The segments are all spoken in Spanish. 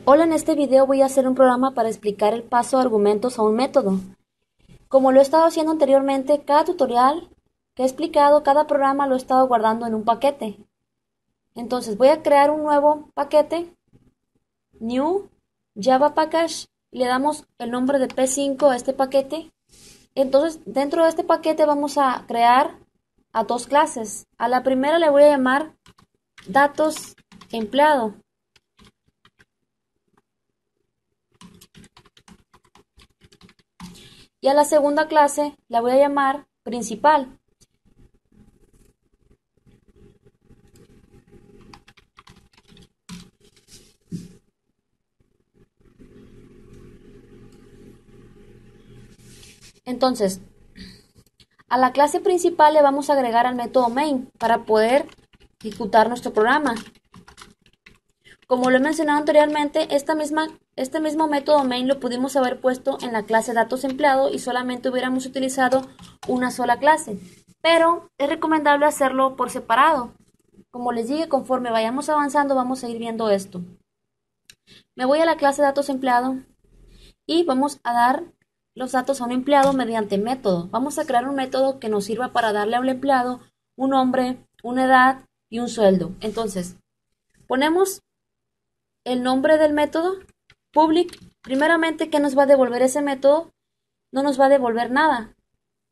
Hola, en este video voy a hacer un programa para explicar el paso de argumentos a un método. Como lo he estado haciendo anteriormente, cada tutorial que he explicado, cada programa lo he estado guardando en un paquete. Entonces voy a crear un nuevo paquete, New Java Package, y le damos el nombre de P5 a este paquete. Entonces dentro de este paquete vamos a crear a dos clases. A la primera le voy a llamar datos empleado. Y a la segunda clase la voy a llamar principal. Entonces, a la clase principal le vamos a agregar al método main para poder ejecutar nuestro programa. Como lo he mencionado anteriormente, este mismo método main lo pudimos haber puesto en la clase datos empleado y solamente hubiéramos utilizado una sola clase. Pero es recomendable hacerlo por separado. Como les dije, conforme vayamos avanzando vamos a ir viendo esto. Me voy a la clase datos empleado y vamos a dar los datos a un empleado mediante método. Vamos a crear un método que nos sirva para darle a un empleado un nombre, una edad y un sueldo. Entonces, ponemos el nombre del método, public. Primeramente, ¿qué nos va a devolver ese método? No nos va a devolver nada.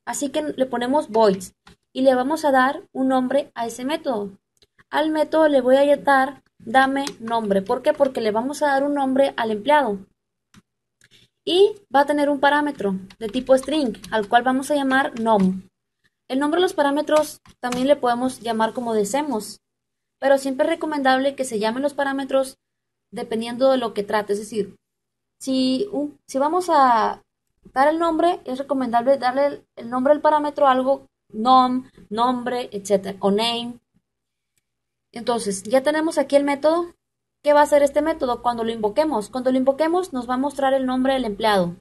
Así que le ponemos voids y le vamos a dar un nombre a ese método. Al método le voy a dar dame nombre. ¿Por qué? Porque le vamos a dar un nombre al empleado. Y va a tener un parámetro de tipo string, al cual vamos a llamar nom. El nombre de los parámetros también le podemos llamar como deseemos, pero siempre es recomendable que se llamen los parámetros dependiendo de lo que trate. Es decir, si vamos a dar el nombre, es recomendable darle el nombre al parámetro a algo nom, nombre, etcétera, o name. Entonces, ya tenemos aquí el método. ¿Qué va a hacer este método cuando lo invoquemos? Cuando lo invoquemos nos va a mostrar el nombre del empleado.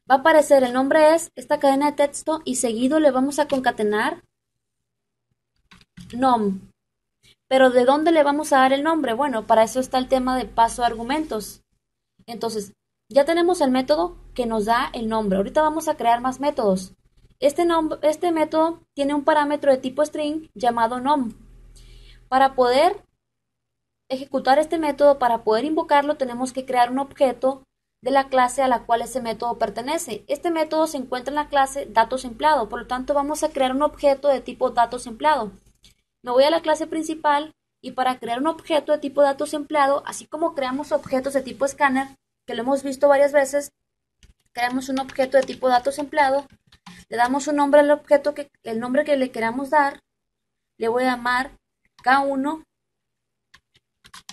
Va a aparecer el nombre es esta cadena de texto y seguido le vamos a concatenar nom. Pero ¿de dónde le vamos a dar el nombre? Bueno, para eso está el tema de paso de argumentos. Entonces, ya tenemos el método que nos da el nombre. Ahorita vamos a crear más métodos. Este método tiene un parámetro de tipo string llamado nom. Para poder ejecutar este método, para poder invocarlo, tenemos que crear un objeto de la clase a la cual ese método pertenece. Este método se encuentra en la clase datos empleado, por lo tanto vamos a crear un objeto de tipo datos empleado. Me voy a la clase principal y para crear un objeto de tipo datos empleado, así como creamos objetos de tipo escáner, que lo hemos visto varias veces, creamos un objeto de tipo datos empleado, le damos un nombre al objeto, el nombre que le queramos dar, le voy a llamar K1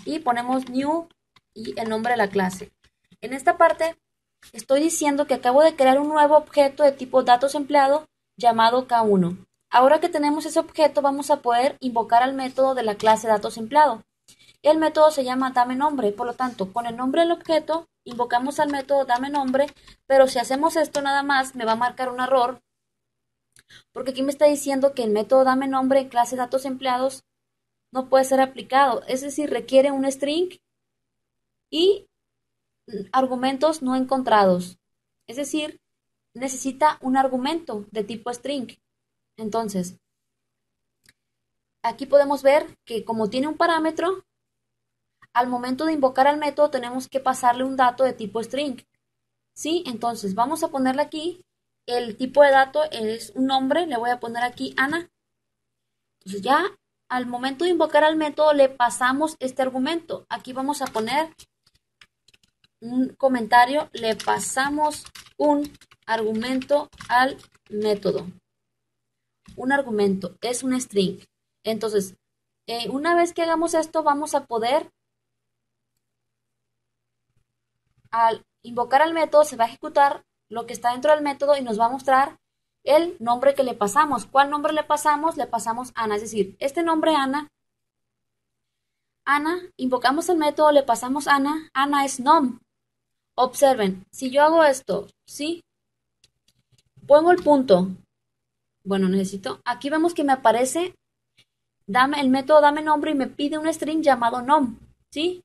y ponemos new y el nombre de la clase. En esta parte estoy diciendo que acabo de crear un nuevo objeto de tipo datos empleado llamado K1. Ahora que tenemos ese objeto vamos a poder invocar al método de la clase datos empleado. El método se llama dame nombre, por lo tanto con el nombre del objeto invocamos al método dame nombre, pero si hacemos esto nada más me va a marcar un error porque aquí me está diciendo que el método dame nombre en clase datos empleados no puede ser aplicado, es decir, requiere un string y argumentos no encontrados, es decir, necesita un argumento de tipo string. Entonces, aquí podemos ver que como tiene un parámetro, al momento de invocar al método tenemos que pasarle un dato de tipo string. ¿Sí? Entonces, vamos a ponerle aquí, el tipo de dato es un nombre, le voy a poner aquí Ana. Entonces ya al momento de invocar al método le pasamos este argumento. Aquí vamos a poner un comentario, le pasamos un argumento al método. Un argumento es un string. Entonces, una vez que hagamos esto, vamos a poder, al invocar al método, se va a ejecutar lo que está dentro del método y nos va a mostrar el nombre que le pasamos. ¿Cuál nombre le pasamos? Le pasamos Ana, es decir, este nombre Ana, invocamos el método, le pasamos Ana, Ana es nom. Observen, si yo hago esto, ¿sí? Pongo el punto. Bueno, aquí vemos que me aparece el método dame nombre y me pide un string llamado nom, ¿sí?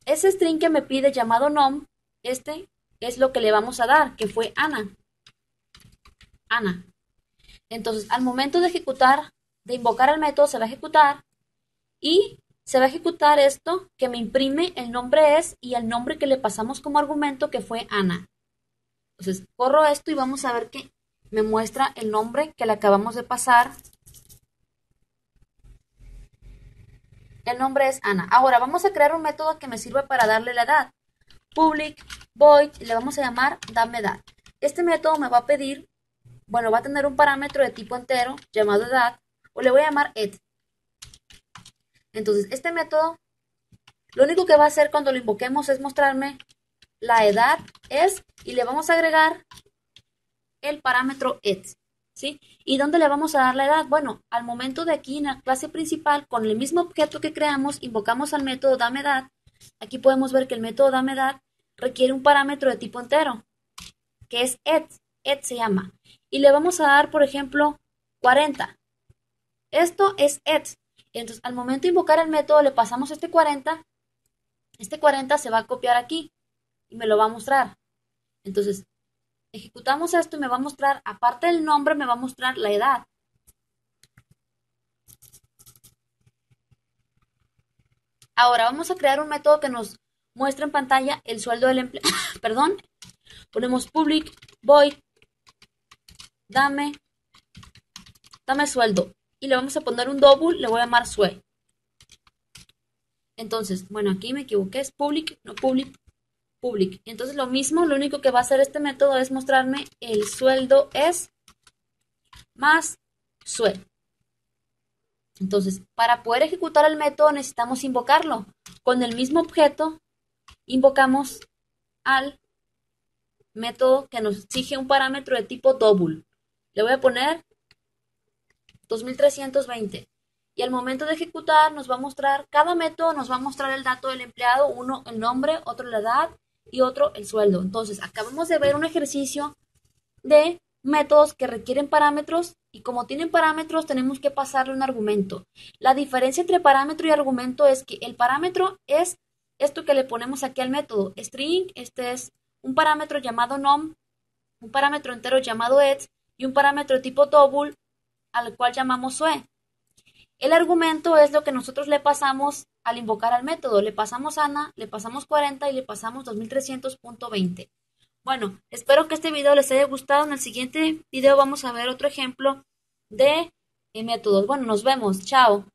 Ese string que me pide llamado nom, este es lo que le vamos a dar, que fue Ana. Ana. Entonces, al momento de ejecutar, de invocar el método, se va a ejecutar y se va a ejecutar esto que me imprime el nombre es y el nombre que le pasamos como argumento que fue Ana. Entonces, corro esto y vamos a ver que me muestra el nombre que le acabamos de pasar. El nombre es Ana. Ahora vamos a crear un método que me sirva para darle la edad. Public void y le vamos a llamar dame edad. Este método me va a pedir, bueno, va a tener un parámetro de tipo entero llamado edad o le voy a llamar ed. Entonces, este método, lo único que va a hacer cuando lo invoquemos es mostrarme la edad es y le vamos a agregar el parámetro ed. ¿Sí? ¿Y dónde le vamos a dar la edad? Bueno, al momento de aquí en la clase principal, con el mismo objeto que creamos, invocamos al método dame edad. Aquí podemos ver que el método dame edad requiere un parámetro de tipo entero, que es ed. Ed se llama. Y le vamos a dar, por ejemplo, 40. Esto es ed. Entonces, al momento de invocar el método, le pasamos este 40. Este 40 se va a copiar aquí y me lo va a mostrar. Entonces, ejecutamos esto y me va a mostrar, aparte del nombre, me va a mostrar la edad. Ahora vamos a crear un método que nos muestre en pantalla el sueldo del empleado. Perdón. Ponemos public void dame sueldo. Y le vamos a poner un double, le voy a llamar sue. Entonces, bueno, aquí me equivoqué, es public, no public, public. Entonces lo mismo, lo único que va a hacer este método es mostrarme el sueldo es más sue. Entonces, para poder ejecutar el método necesitamos invocarlo. Con el mismo objeto, invocamos al método que nos exige un parámetro de tipo double. Le voy a poner 2320. Y al momento de ejecutar nos va a mostrar, cada método nos va a mostrar el dato del empleado, uno el nombre, otro la edad y otro el sueldo. Entonces, acabamos de ver un ejercicio de métodos que requieren parámetros y como tienen parámetros tenemos que pasarle un argumento. La diferencia entre parámetro y argumento es que el parámetro es esto que le ponemos aquí al método. String, este es un parámetro llamado nom, un parámetro entero llamado ed y un parámetro de tipo double al cual llamamos sue. El argumento es lo que nosotros le pasamos al invocar al método. Le pasamos Ana, le pasamos 40 y le pasamos 2300.20. Bueno, espero que este video les haya gustado. En el siguiente video vamos a ver otro ejemplo de métodos. Bueno, nos vemos. Chao.